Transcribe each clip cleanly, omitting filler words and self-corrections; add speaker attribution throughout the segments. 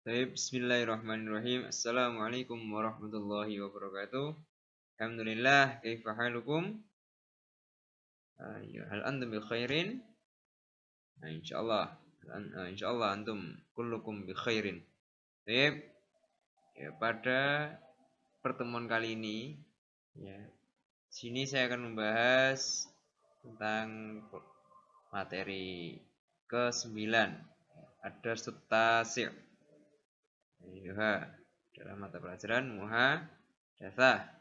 Speaker 1: Baik, bismillahirrahmanirrahim. Assalamualaikum warahmatullahi wabarakatuh. Alhamdulillah, kaifa halukum? Hal antum bi khairin? Insyaallah. Insyaallah antum kullukum bi khairin. Baik, ya, pada pertemuan kali ini ya, sini saya akan membahas tentang materi ke-9. Ada tasi'. Ayuha, dalam mata pelajaran muhadatsah.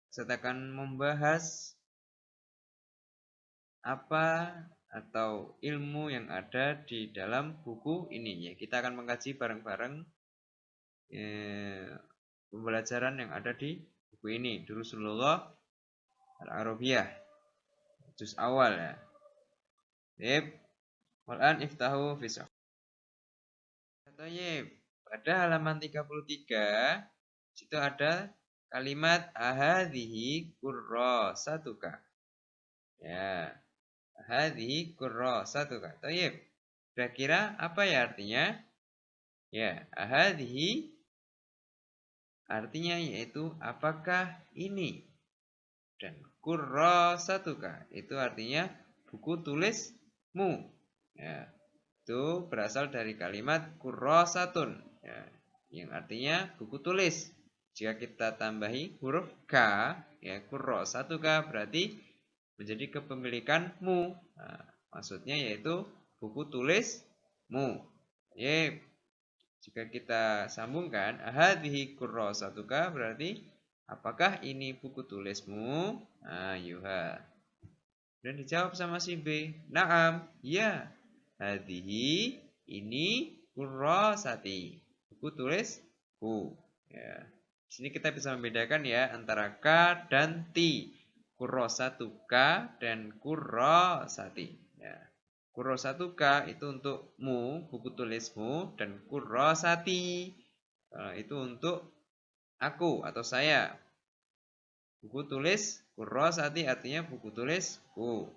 Speaker 1: Saya akan membahas apa atau ilmu yang ada di dalam buku ini ya. Kita akan mengkaji bareng-bareng pembelajaran yang ada di buku ini. Durusulullah Al-Arabiyah, juz awal ya. Baik, wal'an iftahu fi pada halaman 33 situ ada kalimat ahadhihi kurrasatuka. Ya, hadhihi kurrasatuka. Thayyib. Kira-kira apa ya artinya? Ya, hadhihi artinya yaitu apakah ini? Dan kurrasatuka itu artinya buku tulismu. Ya, itu berasal dari kalimat kurrasatun, ya, yang artinya buku tulis. Jika kita tambahi huruf K, ya kurrasatuka berarti menjadi kepemilikanmu. Nah, maksudnya yaitu buku tulismu. Yep. Jika kita sambungkan, hadhihi kurrasatuka berarti apakah ini buku tulismu? Yuha. Dan dijawab sama si B. Naam, ya. Hadhihi ini kurrasati. Buku tulisku. Ya. Di sini kita bisa membedakan ya antara K dan T. Kurrasatuka dan kurrasati. Ya. Kurrasatuka itu untuk mu, buku tulismu, dan kurrasati itu untuk aku atau saya. Buku tulis kurrasati artinya buku tulisku.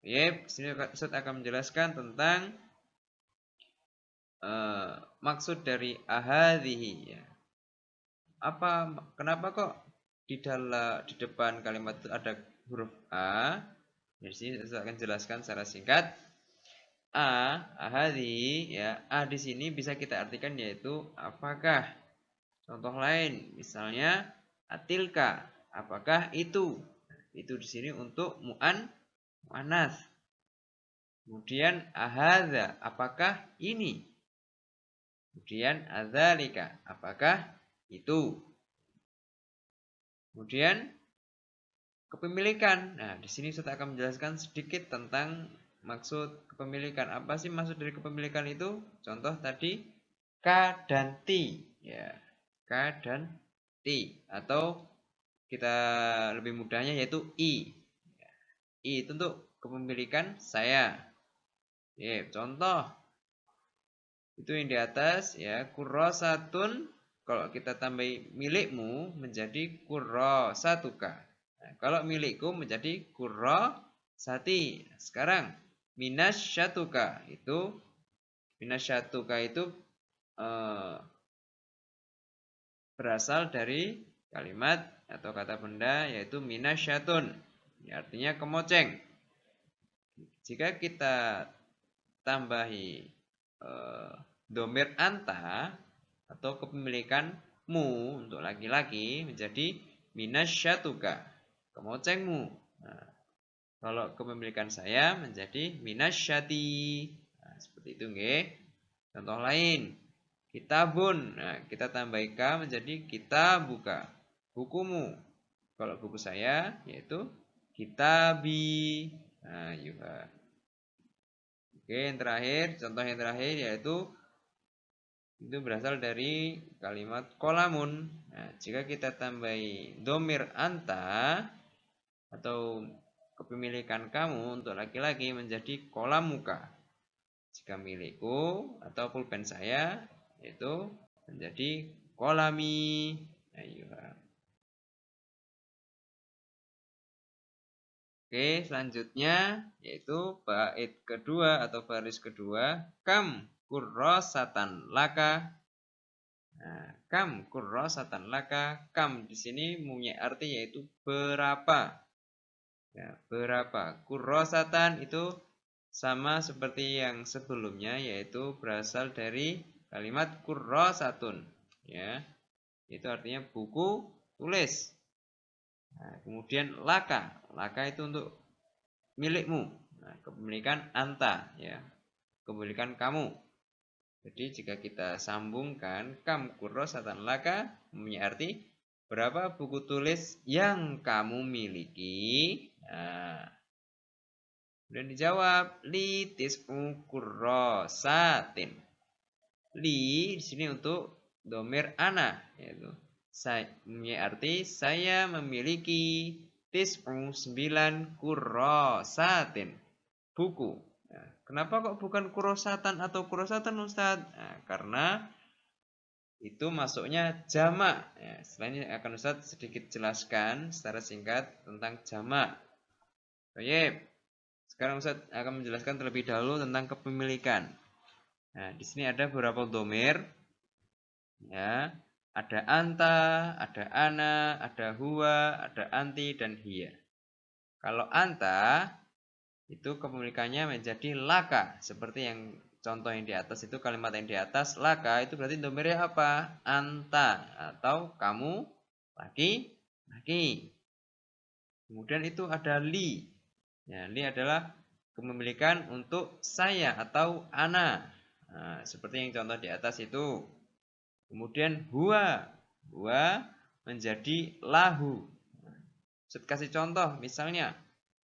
Speaker 1: Yep, sini Ustaz akan menjelaskan tentang maksud dari ahadhihi ya. Kenapa kok di depan kalimat itu ada huruf A? Di sini saya akan jelaskan secara singkat. Ahadhi ya. A di sini bisa kita artikan yaitu apakah. Contoh lain, misalnya atilka, apakah itu? Itu di sini untuk mu'annas. Kemudian ahadza, apakah ini? Kemudian adzalika, apakah itu? Kemudian kepemilikan. Nah, di sini saya akan menjelaskan sedikit tentang maksud kepemilikan. Apa sih maksud dari kepemilikan itu? Contoh tadi K dan T, ya. K dan T atau kita lebih mudahnya yaitu I. I itu untuk kepemilikan saya. Ya, contoh itu yang di atas ya, kurrasatun kalau kita tambahi milikmu menjadi kurrasatuka. Nah, kalau milikku menjadi kurrasati. Sekarang minasyatuka itu berasal dari kalimat atau kata benda yaitu minasyatun. Ya, artinya kemoceng. Jika kita tambahi domir anta atau kepemilikan mu untuk laki-laki menjadi minasyatuka, kemocengmu. Nah, kalau kepemilikan saya menjadi minasyati. Nah, seperti itu nggih. Contoh lain, kitabun. Nah, kita tambah ka menjadi kitabuka, bukumu. Kalau buku saya yaitu kitabi. Nah, yuha. Oke, yang terakhir, contoh yang terakhir yaitu itu berasal dari kalimat kolamun. Nah, jika kita tambahi domir anta atau kepemilikan kamu untuk laki-laki menjadi kolamuka. Jika milikku atau pulpen saya itu menjadi kolami. Ayo. Oke, selanjutnya yaitu bait kedua atau baris kedua, kam kurrosatan laka. Nah, kam kurrosatan laka. Kam di sini mempunyai arti yaitu berapa. Ya, berapa. Kurrosatan itu sama seperti yang sebelumnya, yaitu berasal dari kalimat kurrosatun. Ya, itu artinya buku tulis. Nah, kemudian laka. Laka itu untuk milikmu. Nah, kepemilikan anta, ya. Kepemilikan kamu. Jadi jika kita sambungkan kam kurrosatan laka mempunyai arti berapa buku tulis yang kamu miliki. Nah, kemudian dijawab li tis'u kurrosatin. Li di sini untuk domir ana, yaitu saya mempunyai arti saya memiliki tis'u 9 kurrosatin buku. Nah, kenapa kok bukan kurosatan atau kurosatan Ustadz? Nah, karena itu masuknya jamak. Ya, setelah ini akan Ustadz sedikit jelaskan secara singkat tentang jamak. Baik. Sekarang Ustadz akan menjelaskan terlebih dahulu tentang kepemilikan. Nah, di sini ada beberapa domir. Ya, ada anta, ada ana, ada huwa, ada anti, dan hiya. Kalau anta, itu kepemilikannya menjadi laka. Seperti yang contoh yang di atas itu, kalimat yang di atas, laka, itu berarti domirnya apa? Anta, atau kamu, laki. Kemudian itu ada li. Ya, li adalah kepemilikan untuk saya atau ana. Nah, seperti yang contoh di atas itu. Kemudian huwa. Huwa menjadi lahu. Saya kasih contoh misalnya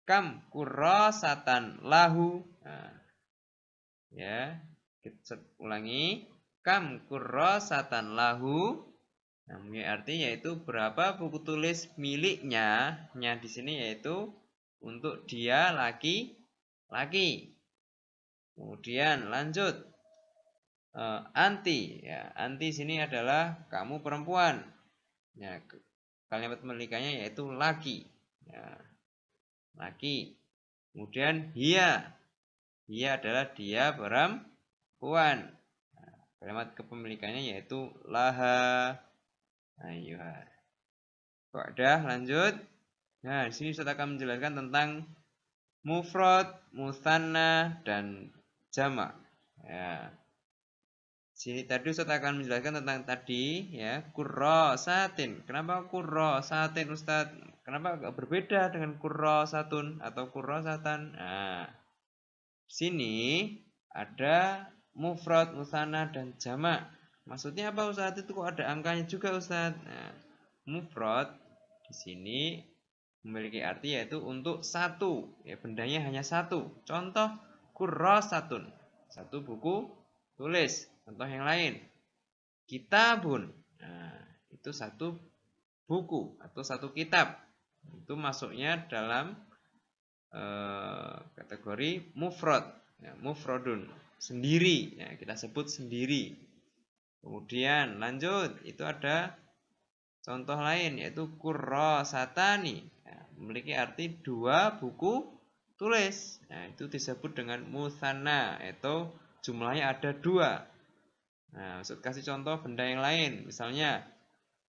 Speaker 1: kam kurrosatan lahu. Nah, ya, kita ulangi. Kam kurrosatan lahu. Nah, arti yaitu berapa buku tulis miliknya. Nya di sini yaitu untuk dia laki. Kemudian lanjut. Anti, ya, anti sini adalah kamu perempuan. Ya, kalimat pemilikannya yaitu laki. Ya, laki. Kemudian hiya. Hiya adalah dia perempuan. Nah, kalimat kepemilikannya yaitu laha. Ayo. Kok dah lanjut. Nah, di sini saya akan menjelaskan tentang mufrad, musanna, dan jamak. Ya. Sini tadi Ustaz akan menjelaskan tentang tadi ya, kurrosatin. Kenapa kurrosatin Ustaz? Kenapa agak berbeda dengan kurrosatun atau kurrosatan? Nah, sini ada mufrad, musanna, dan jamak. Maksudnya apa Ustaz? Itu kok ada angkanya juga Ustaz? Nah, mufrad di sini memiliki arti yaitu untuk satu, ya bendanya hanya satu. Contoh kurrosatun, satu buku tulis. Contoh yang lain, kitabun. Nah, itu satu buku atau satu kitab. Itu masuknya dalam kategori mufrad, ya, mufradun, sendiri. Ya, kita sebut sendiri. Kemudian lanjut, itu ada contoh lain yaitu kurrosatani. Ya, memiliki arti dua buku tulis. Nah, itu disebut dengan musanna, atau jumlahnya ada dua. Nah, maksud kasih contoh benda yang lain, misalnya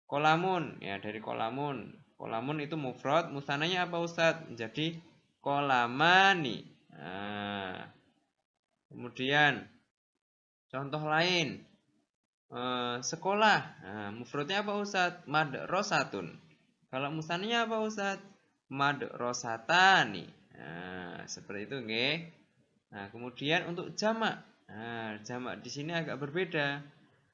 Speaker 1: kolamun, ya dari kolamun. Kolamun itu mufrad, musananya apa Ustadz? Menjadi kolamani. Nah, kemudian contoh lain, sekolah. Nah, mufradnya apa Ustadz? Madrasatun. Kalau musananya apa Ustadz? Madrasatani. Nah, seperti itu nggih. Nah, kemudian untuk jamak. Nah, jamak di sini agak berbeda,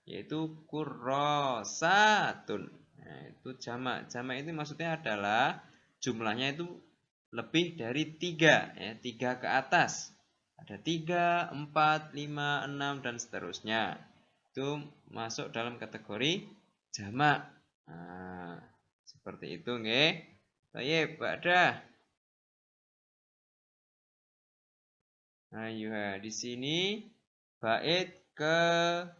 Speaker 1: yaitu kurrosatun. Nah, itu jamak. Jamak itu maksudnya adalah jumlahnya itu lebih dari 3, ya, 3 ke atas. Ada 3, 4, 5, 6, dan seterusnya. Itu masuk dalam kategori jamak. Nah, seperti itu nggih. Baik, Ba'dah. Ayo, di sini bait ketiga.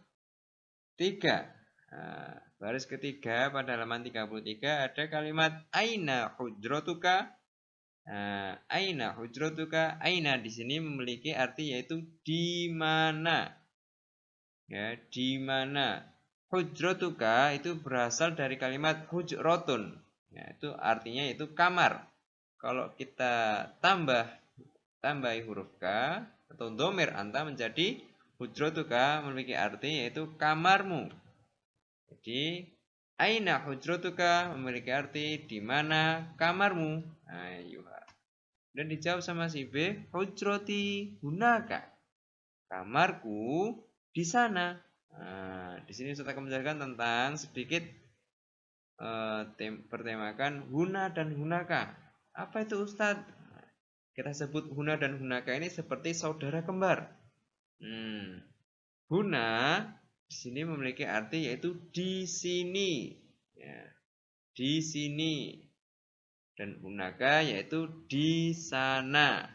Speaker 1: Nah, baris ketiga pada halaman 33 ada kalimat aina hujratuka. Aina hujratuka. Aina di sini memiliki arti yaitu di mana. Ya, di mana. Hujratuka itu berasal dari kalimat hujrotun. Ya, itu artinya itu kamar. Kalau kita tambahi huruf K atau domir anta menjadi hujratuka memiliki arti yaitu kamarmu. Jadi aina hujratuka memiliki arti di mana kamarmu. Ayuha. Dan dijawab sama si B, hujroti hunaka. Kamarku di sana. Di sini saya akan menjelaskan tentang sedikit bertemakan huna dan hunaka. Apa itu Ustadz? Kita sebut huna dan hunaka ini seperti saudara kembar. Huna di sini memiliki arti yaitu di sini, ya, di sini. Dan hunaka yaitu di sana.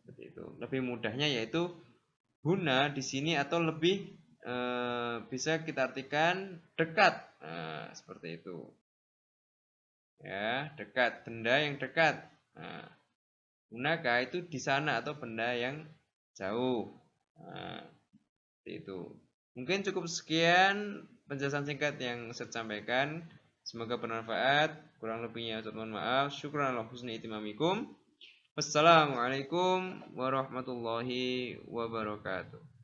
Speaker 1: Seperti itu. Lebih mudahnya yaitu huna di sini atau lebih bisa kita artikan dekat. Seperti itu. Ya, dekat, benda yang dekat. Hunaka itu di sana atau benda yang jauh. Seperti itu. Mungkin cukup sekian penjelasan singkat yang saya sampaikan. Semoga bermanfaat. Kurang lebihnya saya mohon maaf. Syukran ala husni itimamikum. Wassalamualaikum warahmatullahi wabarakatuh.